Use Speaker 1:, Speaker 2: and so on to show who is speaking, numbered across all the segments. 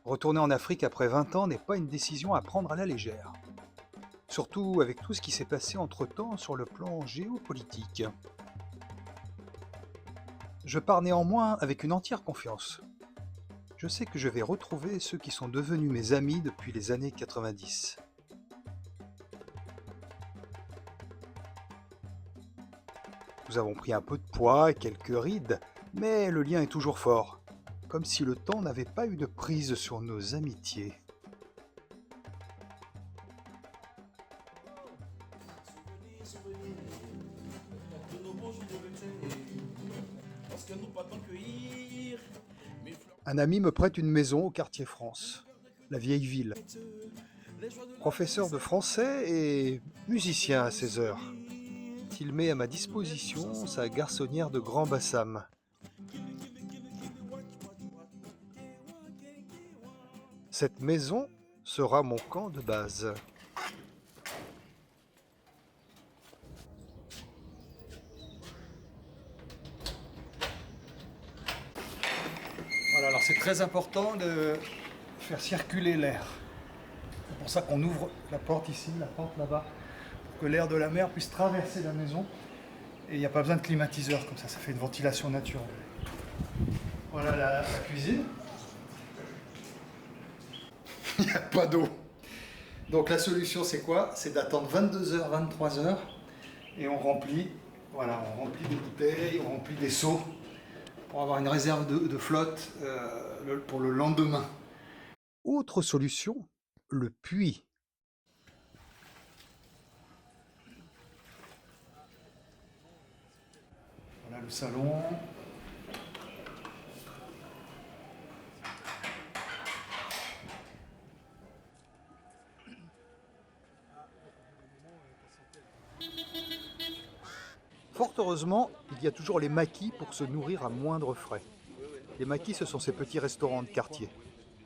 Speaker 1: Retourner en Afrique après 20 ans n'est pas une décision à prendre à la légère. Surtout avec tout ce qui s'est passé entre-temps sur le plan géopolitique. Je pars néanmoins avec une entière confiance. Je sais que je vais retrouver ceux qui sont devenus mes amis depuis les années 90. Nous avons pris un peu de poids et quelques rides, mais le lien est toujours fort, comme si le temps n'avait pas eu de prise sur nos amitiés.
Speaker 2: De nos bons jours de médecin, parce que nous partons cueillir mes fleurs
Speaker 1: Un ami me prête une maison au quartier France, la vieille ville.
Speaker 2: bêtes, les joies de la vie,
Speaker 1: Professeur de
Speaker 2: c'est
Speaker 1: français et musicien à ses heures.
Speaker 2: sourire.
Speaker 1: Il met à ma disposition sa garçonnière de Grand Bassam. Cette maison sera mon camp de base. Voilà, alors c'est très important de faire circuler l'air. C'est pour ça qu'on ouvre la porte ici, la porte là-bas, pour que l'air de la mer puisse traverser la maison. Et il n'y a pas besoin de climatiseur, comme ça fait une ventilation naturelle. Voilà la cuisine. Il n'y a pas d'eau. Donc la solution c'est quoi? C'est d'attendre 22h, 23h et on remplit, voilà, on remplit des bouteilles, on remplit des seaux pour avoir une réserve de flotte pour le lendemain. Autre solution, le puits. Voilà le salon. Fort heureusement, il y a toujours les maquis pour se nourrir à moindre frais. Les maquis, ce sont ces petits restaurants de quartier.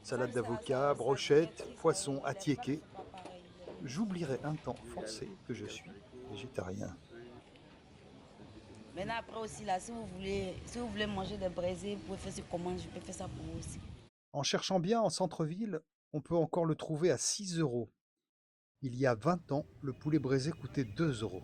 Speaker 1: Salade d'avocat, brochettes, poisson attiéké. J'oublierai un temps forcé que je suis végétarien.
Speaker 3: Maintenant, après aussi, là, si vous voulez manger des braisés, vous pouvez faire sur commande, je peux faire ça pour vous aussi.
Speaker 1: En cherchant bien en centre-ville, on peut encore le trouver à 6 euros. Il y a 20 ans, le poulet braisé coûtait 2 euros.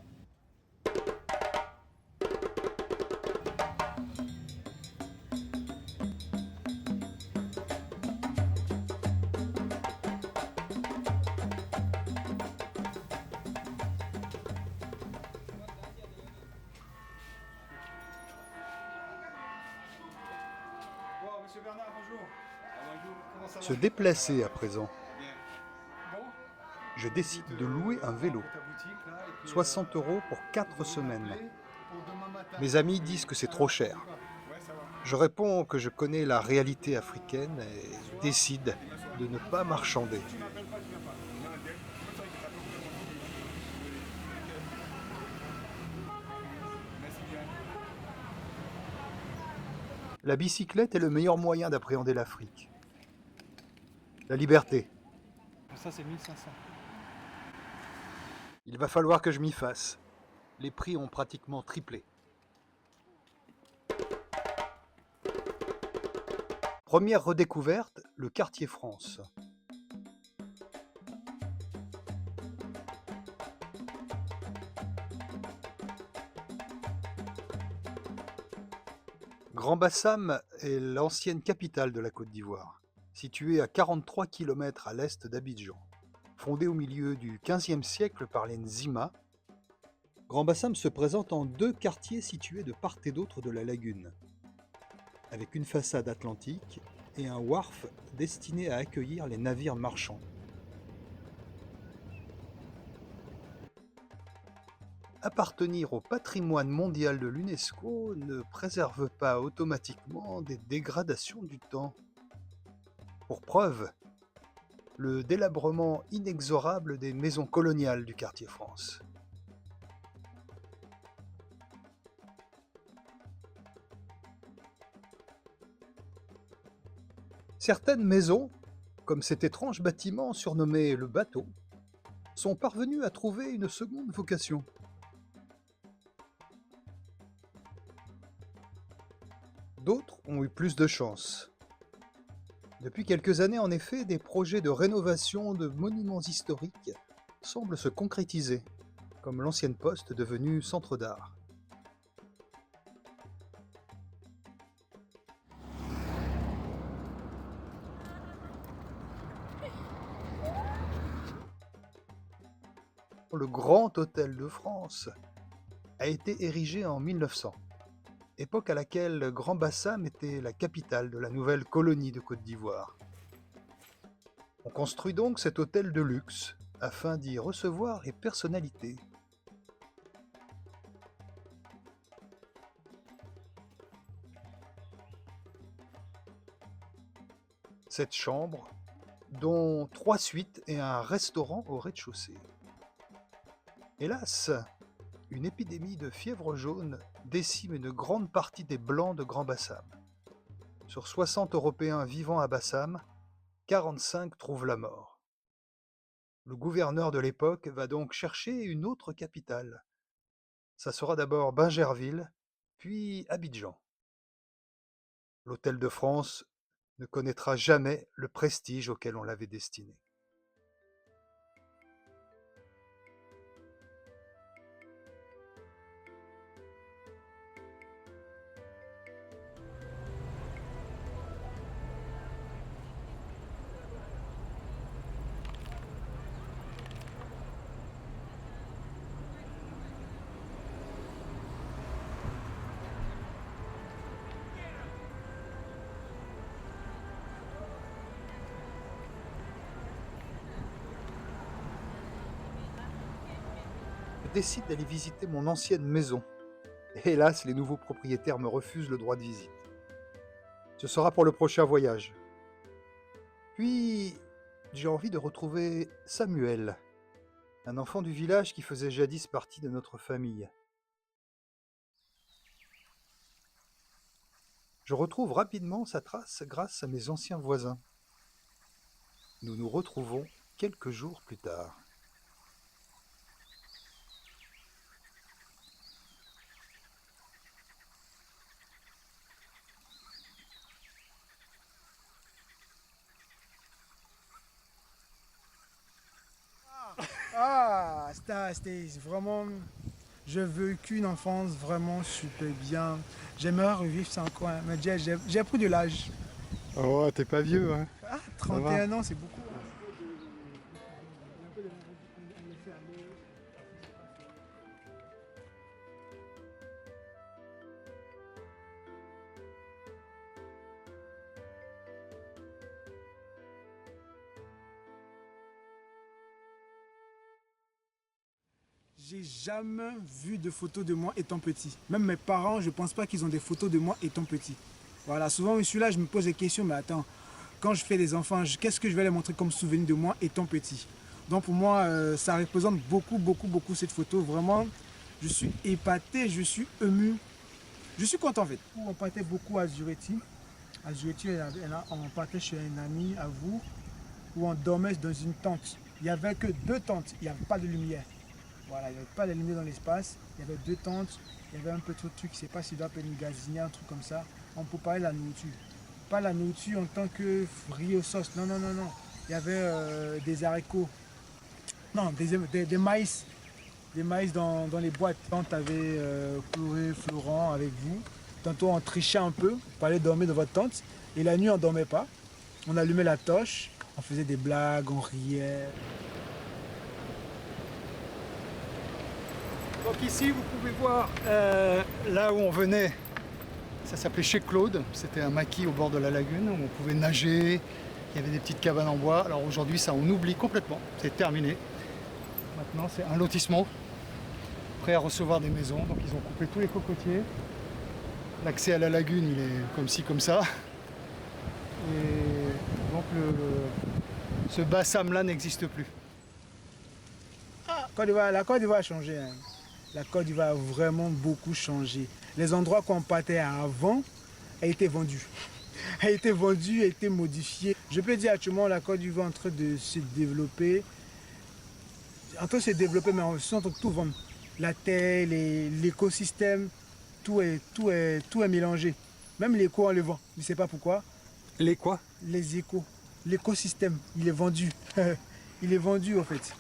Speaker 4: Monsieur Bernard, bonjour. Bonjour, comment ça va?
Speaker 1: Se déplacer à présent.
Speaker 4: Bien. Bon,
Speaker 1: Je décide de louer un vélo.
Speaker 4: pour ta boutique, là, et puis,
Speaker 1: 60 euros pour
Speaker 4: vous
Speaker 1: 4
Speaker 4: allez
Speaker 1: semaines.
Speaker 4: m'appeler pour demain matin.
Speaker 1: Mes amis disent que c'est trop cher.
Speaker 4: Ouais, ça va.
Speaker 1: Je réponds que je connais la réalité africaine et décide de ne pas marchander.
Speaker 4: Tu m'appelles pas, tu viens pas. Non, bien. Comme ça, il t'appelle. Merci bien.
Speaker 1: La bicyclette est le meilleur moyen d'appréhender l'Afrique. La liberté.
Speaker 4: Ça, c'est 1500.
Speaker 1: Il va falloir que je m'y fasse. Les prix ont pratiquement triplé. Première redécouverte, le quartier France. Grand Bassam est l'ancienne capitale de la Côte d'Ivoire, située à 43 km à l'est d'Abidjan. Fondée au milieu du XVe siècle par les Nzima, Grand Bassam se présente en deux quartiers situés de part et d'autre de la lagune, avec une façade atlantique et un wharf destiné à accueillir les navires marchands. Appartenir au patrimoine mondial de l'UNESCO ne préserve pas automatiquement des dégradations du temps. Pour preuve, le délabrement inexorable des maisons coloniales du quartier France. Certaines maisons, comme cet étrange bâtiment surnommé le bateau, sont parvenues à trouver une seconde vocation. D'autres ont eu plus de chance. Depuis quelques années, en effet, des projets de rénovation de monuments historiques semblent se concrétiser, comme l'ancienne poste devenue centre d'art. Le Grand Hôtel de France a été érigé en 1900, époque à laquelle Grand-Bassam était la capitale de la nouvelle colonie de Côte d'Ivoire. On construit donc cet hôtel de luxe afin d'y recevoir les personnalités. Cette chambre, dont 3 suites et un restaurant au rez-de-chaussée. Hélas, une épidémie de fièvre jaune décime une grande partie des Blancs de Grand-Bassam. Sur 60 Européens vivant à Bassam, 45 trouvent la mort. Le gouverneur de l'époque va donc chercher une autre capitale. Ça sera d'abord Bingerville, puis Abidjan. L'Hôtel de France ne connaîtra jamais le prestige auquel on l'avait destiné. Je décide d'aller visiter mon ancienne maison. Et hélas, les nouveaux propriétaires me refusent le droit de visite. Ce sera pour le prochain voyage. Puis, j'ai envie de retrouver Samuel, un enfant du village qui faisait jadis partie de notre famille. Je retrouve rapidement sa trace grâce à mes anciens voisins. Nous nous retrouvons quelques jours plus tard.
Speaker 5: Ah, c'était vraiment. J'ai vécu une enfance vraiment super bien. J'aimerais revivre ça encore, hein, mais j'ai pris de l'âge.
Speaker 1: Oh, t'es pas vieux, hein?
Speaker 5: Ah, 31 ans, c'est beaucoup. J'ai jamais vu de photos de moi étant petit. Même mes parents, je pense pas qu'ils ont des photos de moi étant petit. Voilà, souvent je suis là, je me pose des questions, mais attends, quand je fais des enfants, qu'est-ce que je vais leur montrer comme souvenir de moi étant petit? Donc pour moi, ça représente beaucoup cette photo. Vraiment, je suis épaté, je suis ému. Je suis content en fait. On partait beaucoup à Zureti. À Zureti, on partait chez un ami à vous, où on dormait dans une tente. Il n'y avait que 2 tentes, il n'y avait pas de lumière. Voilà, il n'y avait pas de lumière dans l'espace, il y avait 2 tentes, il y avait un petit truc, je ne sais pas s'il doit appeler une gazinière, un truc comme ça. On préparait la nourriture. Pas la nourriture en tant que riz aux sauces, non. Il y avait des haricots, non, des maïs. Des maïs dans les boîtes. Quand tu avais Chloé, Florent avec vous, tantôt on trichait un peu pour aller dormir dans votre tente. Et la nuit on ne dormait pas. On allumait la torche, on faisait des blagues, on riait.
Speaker 1: Donc ici, vous pouvez voir là où on venait, ça s'appelait chez Claude, c'était un maquis au bord de la lagune où on pouvait nager, il y avait des petites cabanes en bois. Alors aujourd'hui, ça on oublie complètement, c'est terminé. Maintenant, c'est un lotissement, prêt à recevoir des maisons. Donc ils ont coupé tous les cocotiers. L'accès à la lagune, il est comme ci, comme ça. Et donc ce Bassam-là n'existe plus.
Speaker 5: La Côte d'Ivoire a changé. Hein. La Côte d'Ivoire a vraiment beaucoup changé. Les endroits qu'on partait avant a été vendus. A été vendu, a été modifié. Je peux dire actuellement la Côte d'Ivoire est en train de se développer. Mais on est en train de tout vendre. La terre, l'écosystème, tout est mélangé. Même l'éco, on le vend. Je ne sais pas pourquoi.
Speaker 1: Les quoi?
Speaker 5: Les échos. L'écosystème, il est vendu. Il est vendu en fait.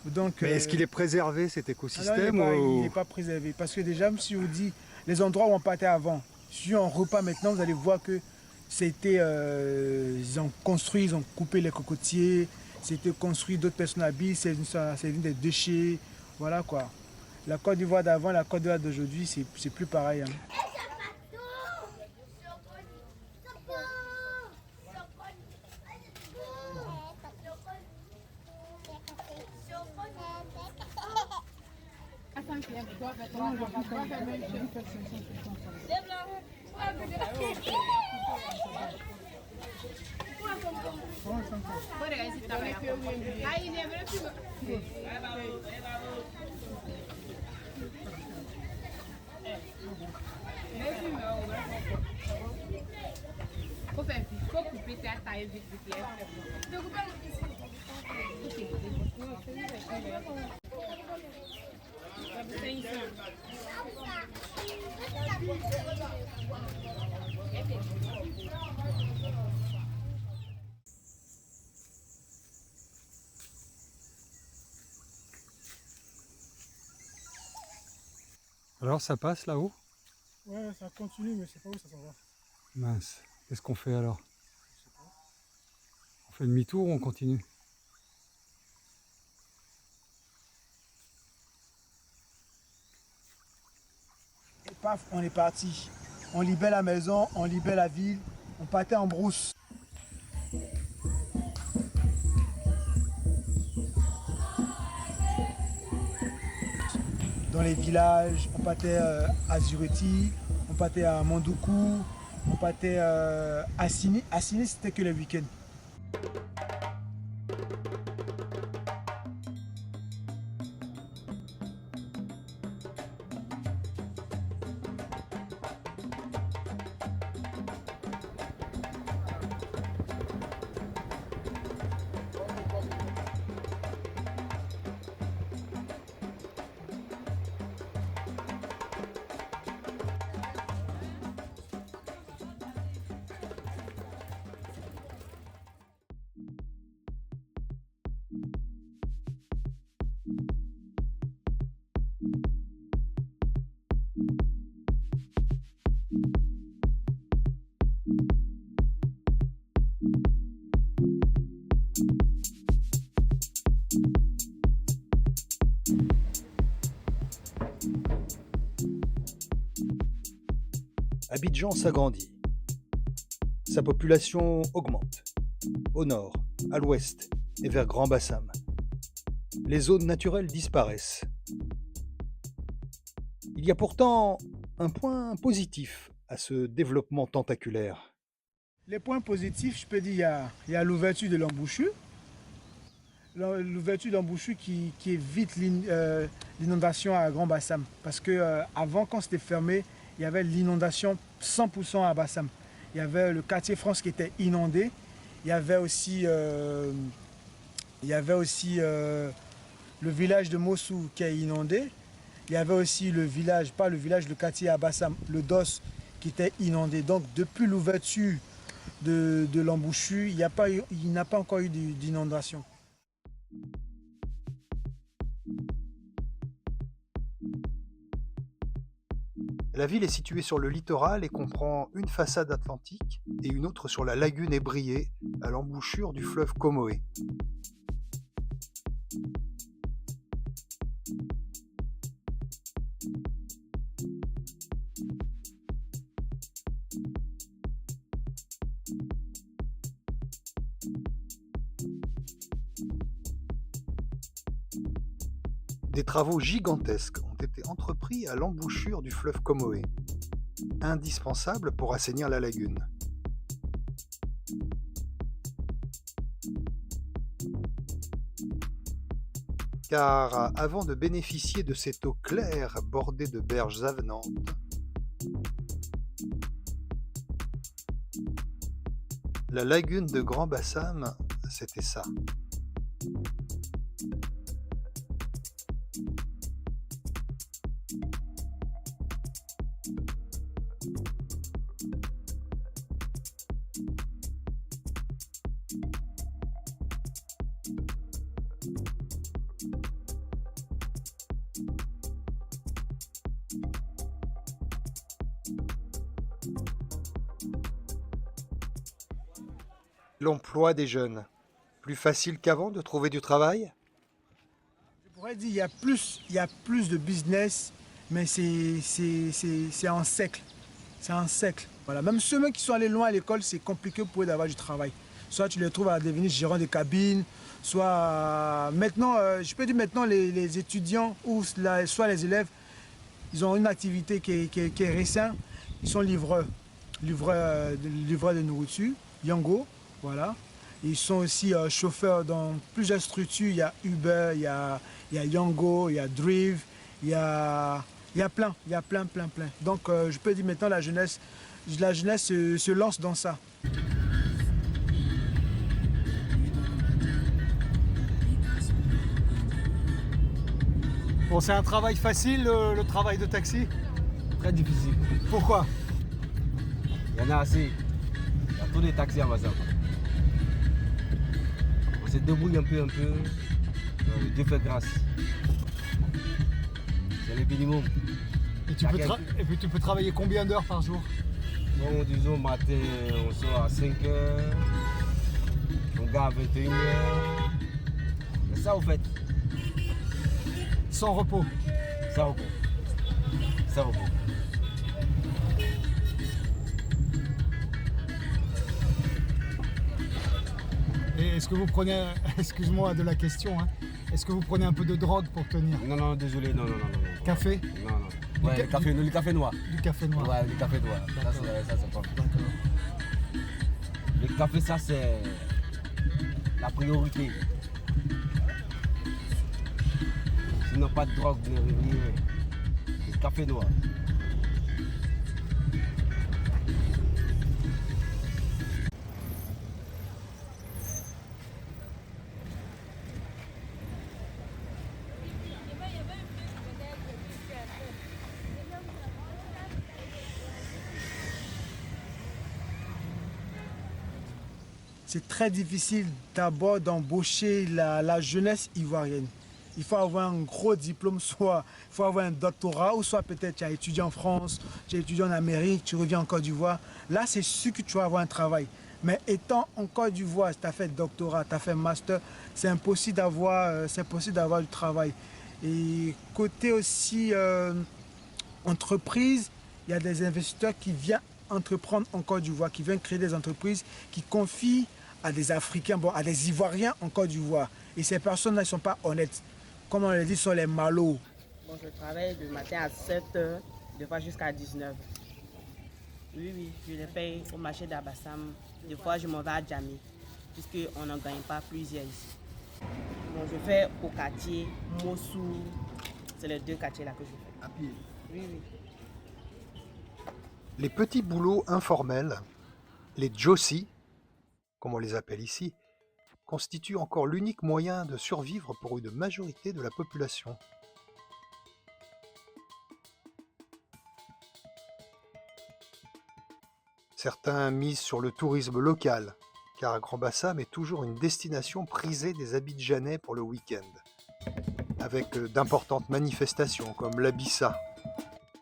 Speaker 5: Donc,
Speaker 1: Mais est-ce qu'il est préservé cet
Speaker 5: alors,
Speaker 1: écosystème
Speaker 5: il
Speaker 1: ou...
Speaker 5: n'est pas préservé. Parce que déjà, si je vous dis les endroits où on partait avant, si on repart maintenant, vous allez voir que c'était. Ils ont construit, ils ont coupé les cocotiers, c'était construit, d'autres personnes habitent, c'est venu des déchets. Voilà quoi. La Côte d'Ivoire d'avant, la Côte d'Ivoire d'aujourd'hui, c'est plus pareil. Hein.
Speaker 6: Faut couper ta taille vite, vite.
Speaker 1: Alors ça passe là-haut?
Speaker 5: Ouais, ça continue, mais je sais pas où ça s'en va.
Speaker 1: Mince, qu'est-ce qu'on fait alors? On fait demi-tour ou on continue?
Speaker 5: Et paf, on est parti. On libère la maison, on libère la ville, on partait en brousse. Dans les villages, on partait à Zureti, on partait à Mandoukou, on partait à Sini. À Sini, c'était que le week-end.
Speaker 1: Abidjan s'agrandit. Sa population augmente. Au nord, à l'ouest et vers Grand Bassam. Les zones naturelles disparaissent. Il y a pourtant un point positif à ce développement tentaculaire.
Speaker 5: Les points positifs, je peux dire, il y a l'ouverture de l'embouchure. L'ouverture de l'embouchure qui évite l'inondation à Grand Bassam. Parce que avant, quand c'était fermé, il y avait l'inondation 100% à Bassam. Il y avait le quartier France qui était inondé. Il y avait aussi, le village de Mossou qui est inondé. Il y avait aussi le village, pas le village, le quartier à Bassam, le DOS qui était inondé. Donc depuis l'ouverture de l'embouchure, il n'a pas encore eu d'inondation.
Speaker 1: La ville est située sur le littoral et comprend une façade atlantique et une autre sur la lagune ébriée à l'embouchure du fleuve Comoé. Des travaux gigantesques ont été entrepris à l'embouchure du fleuve Comoé, indispensables pour assainir la lagune. Car avant de bénéficier de cette eau claire bordée de berges avenantes, la lagune de Grand Bassam, c'était ça. L'emploi des jeunes. Plus facile qu'avant de trouver du travail?
Speaker 5: Je pourrais dire il y a plus de business, mais c'est en cercle. C'est un cercle. Voilà. Même ceux qui sont allés loin à l'école, c'est compliqué pour eux d'avoir du travail. Soit tu les trouves à devenir gérant de cabine, soit maintenant, je peux dire maintenant, les étudiants ou soit les élèves, ils ont une activité qui est récente. Ils sont livreurs de nourriture, Yango, voilà. Ils sont aussi chauffeurs dans plusieurs structures. Il y a Uber, il y a Yango, il y a Drive, il y a plein. Donc je peux dire maintenant la jeunesse se lance dans ça.
Speaker 1: Bon, c'est un travail facile, le travail de taxi?
Speaker 7: Très difficile.
Speaker 1: Pourquoi?
Speaker 7: Il y en a assez. Il y a tous les taxis à Mazam. On se débrouille un peu. Dieu fait grâce. C'est le minimum.
Speaker 1: Et puis tu peux travailler combien d'heures par jour?
Speaker 7: Bon, disons, matin, on sort à 5 h, on garde à 21 h. C'est ça, au fait.
Speaker 1: Sans repos?
Speaker 7: Sans repos. Sans repos.
Speaker 1: Et est-ce que vous prenez, excuse-moi de la question, hein, est-ce que vous prenez un peu de drogue pour tenir?
Speaker 7: Non, désolé, non.
Speaker 1: Café?
Speaker 7: Non. Ouais, le café noir.
Speaker 1: Du café noir?
Speaker 7: Ouais, le café noir. Ça, c'est pas.
Speaker 1: D'accord.
Speaker 7: Le café, ça, c'est la priorité. Sinon, pas de drogue, rien. Le café noir.
Speaker 5: C'est très difficile d'abord d'embaucher la jeunesse ivoirienne. Il faut avoir un gros diplôme, soit il faut avoir un doctorat, ou soit peut-être tu as étudié en France, tu as étudié en Amérique, tu reviens en Côte d'Ivoire. Là, c'est sûr que tu vas avoir un travail. Mais étant en Côte d'Ivoire, si tu as fait doctorat, tu as fait master, c'est impossible d'avoir du travail. Et côté aussi entreprise, il y a des investisseurs qui viennent entreprendre en Côte d'Ivoire, qui viennent créer des entreprises, qui confient à des Africains, à des Ivoiriens en Côte d'Ivoire. Et ces personnes-là ne sont pas honnêtes. Comme on le dit, ce sont les malauds.
Speaker 8: Bon, je travaille du matin à 7 h, des fois jusqu'à 19 h. Oui, je les paye au marché d'Abassam. Des fois, je m'en vais à Djamé, puisqu'on n'en gagne pas plusieurs ici. Bon, je fais au quartier, Mossou. C'est les deux quartiers là que je fais.
Speaker 1: À pied?
Speaker 8: Oui.
Speaker 1: Les petits boulots informels, les Jossi, comme on les appelle ici, constituent encore l'unique moyen de survivre pour une majorité de la population. Certains misent sur le tourisme local, car Grand-Bassam est toujours une destination prisée des Abidjanais pour le week-end, avec d'importantes manifestations comme l'Abissa,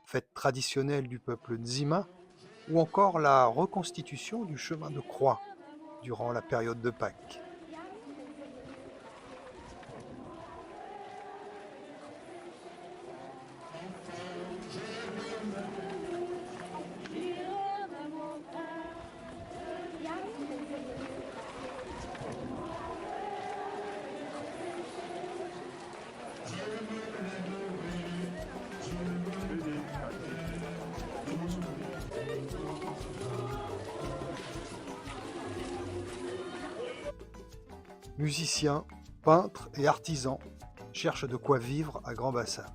Speaker 1: fête traditionnelle du peuple Nzima, ou encore la reconstitution du chemin de croix durant la période de Pâques. Musiciens, peintres et artisans cherchent de quoi vivre à Grand-Bassam.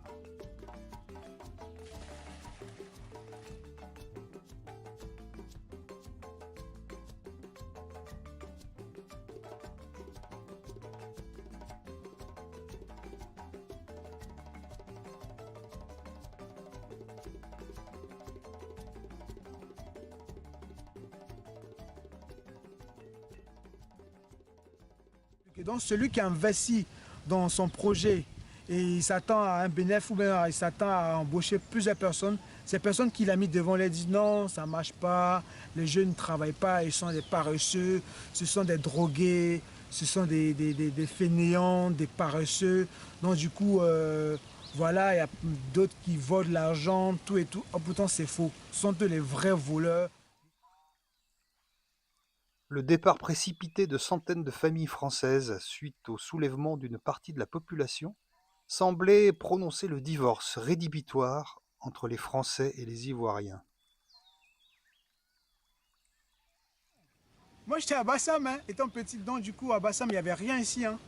Speaker 5: Donc celui qui investit dans son projet et il s'attend à un bénéfice ou bien il s'attend à embaucher plusieurs personnes, Ces personnes qu'il a mis devant les disent non, ça ne marche pas, les jeunes ne travaillent pas, ils sont des paresseux, ce sont des drogués, ce sont des fainéants, des paresseux. Donc du coup, voilà, il y a d'autres qui volent l'argent, tout et tout. Oh, pourtant c'est faux, ce sont eux les vrais voleurs.
Speaker 1: Le départ précipité de centaines de familles françaises suite au soulèvement d'une partie de la population semblait prononcer le divorce rédhibitoire entre les Français et les Ivoiriens.
Speaker 5: Moi j'étais à Bassam, hein, étant petit, donc du coup à Bassam il n'y avait rien ici. Hein.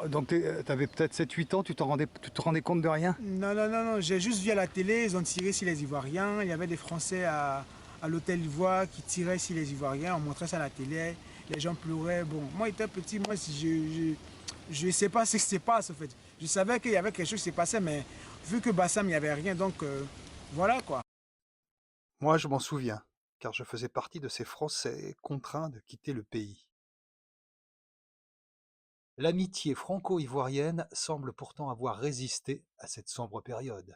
Speaker 4: Donc tu avais peut-être 7-8 ans, tu te rendais compte de rien?
Speaker 5: Non, non, non, non, j'ai juste vu à la télé, ils ont tiré sur les Ivoiriens, il y avait des Français à l'hôtel Ivoire qui tiraient sur les Ivoiriens, on montrait ça à la télé, les gens pleuraient. Bon, moi étant petit, moi je ne sais pas ce qui se passe en fait. Je savais qu'il y avait quelque chose qui se passait, mais vu que Bassam il n'y avait rien, donc voilà quoi.
Speaker 1: Moi, je m'en souviens, car je faisais partie de ces Français contraints de quitter le pays. L'amitié franco-ivoirienne semble pourtant avoir résisté à cette sombre période.